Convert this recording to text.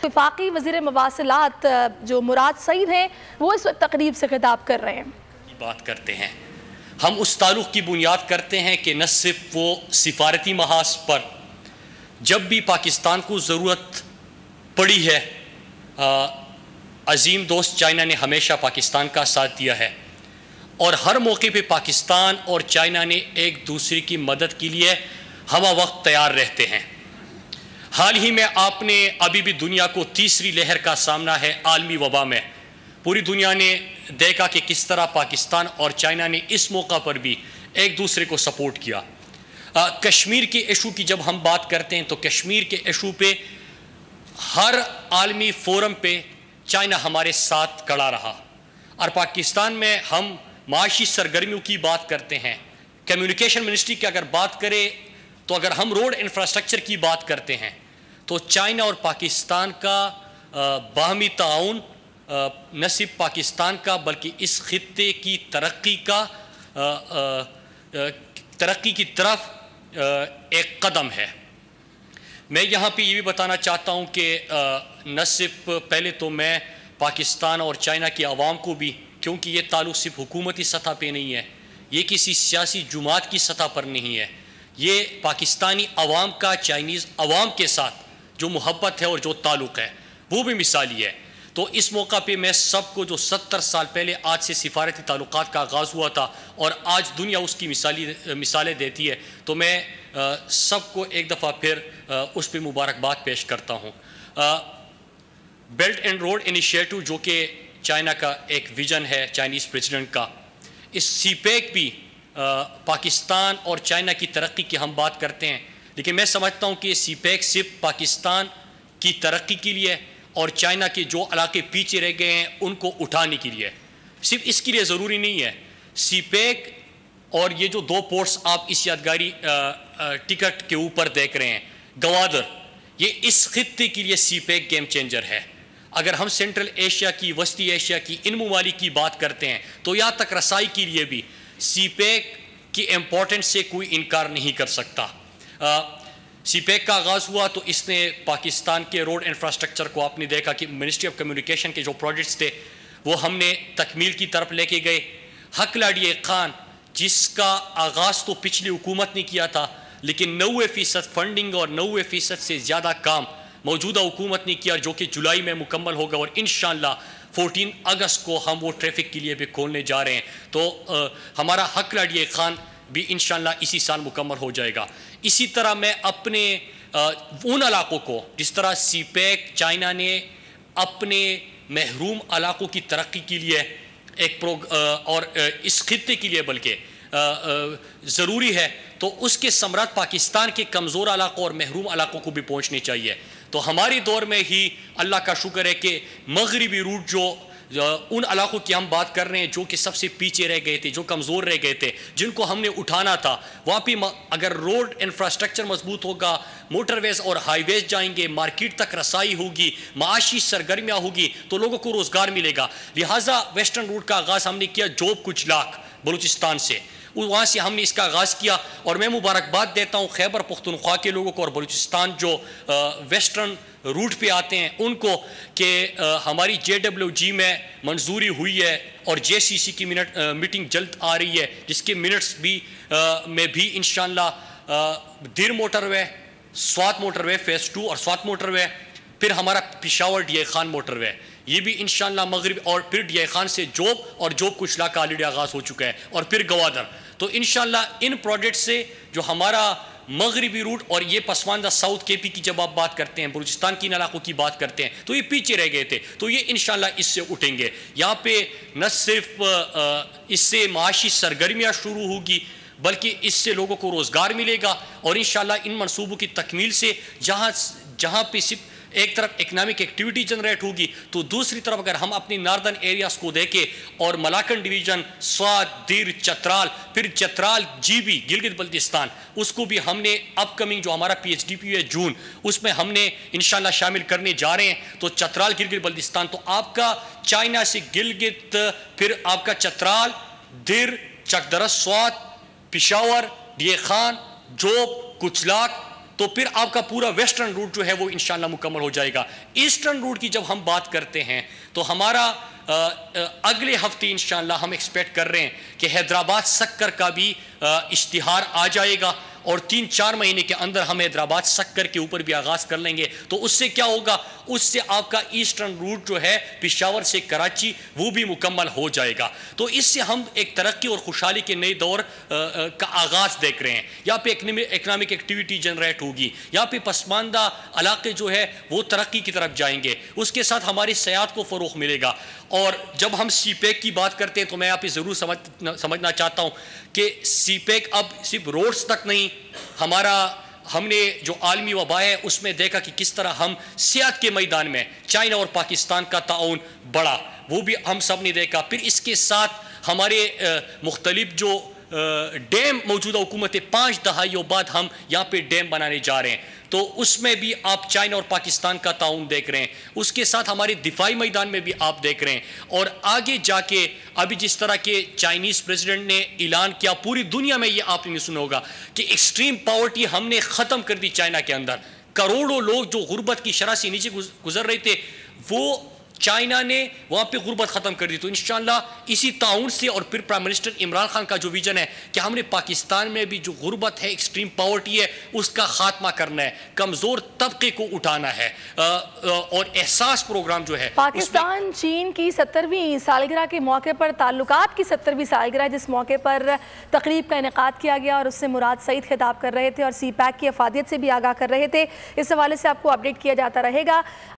وفاقی وزیر مواصلات جو مراد سعید ہیں وہ اس وقت تقریب سے خطاب کر رہے ہیں۔ بات کرتے ہیں ہم اس تعلق کی بنیاد کرتے ہیں کہ نہ صرف وہ سفارتی محاذ پر جب بھی پاکستان کو ضرورت پڑی ہے عظیم دوست چائنا نے ہمیشہ پاکستان کا ساتھ دیا ہے اور ہر موقع پہ پاکستان اور چائنا نے ایک دوسرے کی مدد کے لیے ہمہ وقت تیار رہتے ہیں۔ حال ہی میں آپ نے ابھی بھی دنیا کو تیسری لہر کا سامنا ہے عالمی وبا میں، پوری دنیا نے دیکھا کہ کس طرح پاکستان اور چائنا نے اس موقع پر بھی ایک دوسرے کو سپورٹ کیا۔ کشمیر کے ایشو کی جب ہم بات کرتے ہیں تو کشمیر کے ایشو پہ ہر عالمی فورم پہ چائنا ہمارے ساتھ کھڑا رہا، اور پاکستان میں ہم معاشی سرگرمیوں کی بات کرتے ہیں، کمیونیکیشن منسٹری کی اگر بات کرے تو اگر ہم روڈ انفراسٹرکچر کی بات کرتے ہیں تو چائنا اور پاکستان کا باہمی تعاون نہ صرف پاکستان کا بلکہ اس خطے کی ترقی کی طرف ایک قدم ہے۔ میں یہاں پہ یہ بھی بتانا چاہتا ہوں کہ نہ صرف پہلے تو میں پاکستان اور چائنا کی عوام کو بھی، کیونکہ یہ تعلق صرف حکومتی سطح پہ نہیں ہے، یہ کسی سیاسی جماعت کی سطح پر نہیں ہے، یہ پاکستانی عوام کا چائنیز عوام کے ساتھ جو محبت ہے اور جو تعلق ہے وہ بھی مثالی ہے۔ تو اس موقع پہ میں سب کو جو 70 سال پہلے آج سے سفارتی تعلقات کا آغاز ہوا تھا اور آج دنیا اس کی مثالیں دیتی ہے، تو میں سب کو ایک دفعہ پھر اس پہ مبارکباد پیش کرتا ہوں۔ بیلٹ اینڈ روڈ انیشیٹو جو کہ چائنا کا ایک ویژن ہے چائنیز پریزیڈنٹ کا، اس سی پیک بھی پاکستان اور چائنا کی ترقی کی ہم بات کرتے ہیں، لیکن میں سمجھتا ہوں کہ سی پیک صرف پاکستان کی ترقی کے لیے اور چائنا کے جو علاقے پیچھے رہ گئے ہیں ان کو اٹھانے کے لیے، صرف اس کے لیے ضروری نہیں ہے۔ سی پیک اور یہ جو دو پورٹس آپ اس یادگاری ٹکٹ کے اوپر دیکھ رہے ہیں، گوادر، یہ اس خطے کے لیے سی پیک گیم چینجر ہے۔ اگر ہم سینٹرل ایشیا کی، وسطی ایشیا کی ان ممالک کی بات کرتے ہیں تو یہاں تک رسائی کے لیے بھی سی پیک کی امپورٹنس سے کوئی انکار نہیں کر سکتا۔ سی پیک کا آغاز ہوا تو اس نے پاکستان کے روڈ انفراسٹرکچر کو، آپ نے دیکھا کہ منسٹری آف کمیونیکیشن کے جو پروجیکٹس تھے وہ ہم نے تکمیل کی طرف لے کے گئے۔ حق لاڑی خان جس کا آغاز تو پچھلی حکومت نے کیا تھا، لیکن 90% فنڈنگ اور 90% سے زیادہ کام موجودہ حکومت نے کیا، جو کہ جولائی میں مکمل ہوگا، اور انشاءاللہ 14 اگست کو ہم وہ ٹریفک کے لیے بھی کھولنے جا رہے ہیں۔ تو ہمارا حق لاڑی خان بھی انشاءاللہ اسی سال مکمل ہو جائے گا۔ اسی طرح میں اپنے ان علاقوں کو، جس طرح سی پیک چائنا نے اپنے محروم علاقوں کی ترقی کے لیے ایک اور اس خطے کے لیے بلکہ ضروری ہے، تو اس کے ثمرات پاکستان کے کمزور علاقوں اور محروم علاقوں کو بھی پہنچنے چاہیے۔ تو ہماری دور میں ہی اللہ کا شکر ہے کہ مغربی روٹ جو ان علاقوں کی ہم بات کر رہے ہیں جو کہ سب سے پیچھے رہ گئے تھے، جو کمزور رہ گئے تھے، جن کو ہم نے اٹھانا تھا، وہاں پہ اگر روڈ انفراسٹرکچر مضبوط ہوگا، موٹر ویز اور ہائی ویز جائیں گے، مارکیٹ تک رسائی ہوگی، معاشی سرگرمیاں ہوگی تو لوگوں کو روزگار ملے گا۔ لہٰذا ویسٹرن روٹ کا آغاز ہم نے کیا جوب کچلاک بلوچستان سے، وہاں سے ہم نے اس کا آغاز کیا، اور میں مبارکباد دیتا ہوں خیبر پختونخوا کے لوگوں کو اور بلوچستان جو ویسٹرن روٹ پہ آتے ہیں ان کو، کہ ہماری JWG میں منظوری ہوئی ہے اور JCC کی میٹنگ جلد آ رہی ہے، جس کے منٹس بھی میں بھی انشاءاللہ Dir motorway, Swat motorway phase 2 اور سوات موٹر وے، پھر ہمارا Peshawar D I Khan motorway, یہ بھی انشاءاللہ مغرب، اور پھر ڈی آئی خان سے جوب اور جوب کچلا کا آلریڈی آغاز ہو چکا ہے، اور پھر گوادر۔ تو انشاءاللہ ان پروجیکٹ سے جو ہمارا مغربی روٹ اور یہ پسماندہ ساؤتھ کے پی کی جب آپ بات کرتے ہیں، بلوچستان کی ان علاقوں کی بات کرتے ہیں تو یہ پیچھے رہ گئے تھے، تو یہ انشاءاللہ اس سے اٹھیں گے۔ یہاں پہ نہ صرف اس سے معاشی سرگرمیاں شروع ہوگی بلکہ اس سے لوگوں کو روزگار ملے گا، اور انشاءاللہ ان منصوبوں کی تکمیل سے جہاں پہ صرف ایک طرف اکنامک ایکٹیویٹی جنریٹ ہوگی تو دوسری طرف اگر ہم اپنی ناردرن ایریاز کو دیکھیں اور ملاکن ڈویژن، سوات، دیر، چترال، پھر چترال جی بی گلگت بلتستان، اس کو بھی ہم نے اپ کمنگ جو ہمارا PHDP ہے جون، اس میں ہم نے انشاءاللہ شامل کرنے جا رہے ہیں۔ تو چترال گلگت بلتستان، تو آپ کا چائنا سے گلگت، پھر آپ کا چترال، دیر، چک درس، سوات، پشاور، ڈی خان، جوب، کچلاک، تو پھر آپ کا پورا ویسٹرن روٹ جو ہے وہ انشاءاللہ مکمل ہو جائے گا۔ ایسٹرن روٹ کی جب ہم بات کرتے ہیں تو ہمارا اگلے ہفتے انشاءاللہ ہم ایکسپیکٹ کر رہے ہیں کہ حیدرآباد سکر کا بھی اشتہار آ جائے گا، اور 3-4 مہینے کے اندر ہم حیدرآباد سکر کے اوپر بھی آغاز کر لیں گے۔ تو اس سے کیا ہوگا، اس سے آپ کا ایسٹرن روٹ جو ہے پشاور سے کراچی وہ بھی مکمل ہو جائے گا۔ تو اس سے ہم ایک ترقی اور خوشحالی کے نئے دور کا آغاز دیکھ رہے ہیں۔ یہاں پہ اکنامک ایکٹیویٹی جنریٹ ہوگی، یہاں پہ پسماندہ علاقے جو ہے وہ ترقی کی طرف جائیں گے، اس کے ساتھ ہماری سیاحت کو فروغ ملے گا۔ اور جب ہم سی پیک کی بات کرتے ہیں تو میں آپ پہ ضرور سمجھنا چاہتا ہوں کہ سی پیک اب صرف روڈز تک نہیں، ہم نے جو عالمی وبا ہے اس میں دیکھا کہ کس طرح ہم صحت کے میدان میں چائنا اور پاکستان کا تعاون بڑھا، وہ بھی ہم سب نے دیکھا۔ پھر اس کے ساتھ ہمارے مختلف جو ڈیم موجودہ حکومتیں 5 دہائیوں بعد ہم یہاں پہ ڈیم بنانے جا رہے ہیں، تو اس میں بھی آپ چائنا اور پاکستان کا تعاون دیکھ رہے ہیں۔ اس کے ساتھ ہمارے دفاعی میدان میں بھی آپ دیکھ رہے ہیں، اور آگے جا کے ابھی جس طرح کے چائنیز پریزیڈنٹ نے اعلان کیا، پوری دنیا میں یہ آپ نے سنا ہوگا کہ ایکسٹریم پاورٹی ہم نے ختم کر دی چائنا کے اندر۔ کروڑوں لوگ جو غربت کی شرح سے نیچے گزر رہے تھے، وہ چائنا نے وہاں پہ غربت ختم کر دی۔ تو انشاءاللہ اسی تعاون سے، اور پھر پرائم منسٹر عمران خان کا جو ویژن ہے کہ ہم نے پاکستان میں بھی جو غربت ہے، ایکسٹریم پاورٹی ہے، اس کا خاتمہ کرنا ہے، کمزور طبقے کو اٹھانا ہے، اور احساس پروگرام جو ہے پاکستان چین کی 70ویں سالگرہ کے موقع پر، تعلقات کی 70ویں سالگرہ جس موقع پر تقریب کا انعقاد کیا گیا، اور اس سے مراد سعید خطاب کر رہے تھے اور سی پیک کی افادیت سے بھی آگاہ کر رہے تھے۔ اس حوالے سے آپ کو اپڈیٹ کیا جاتا رہے گا۔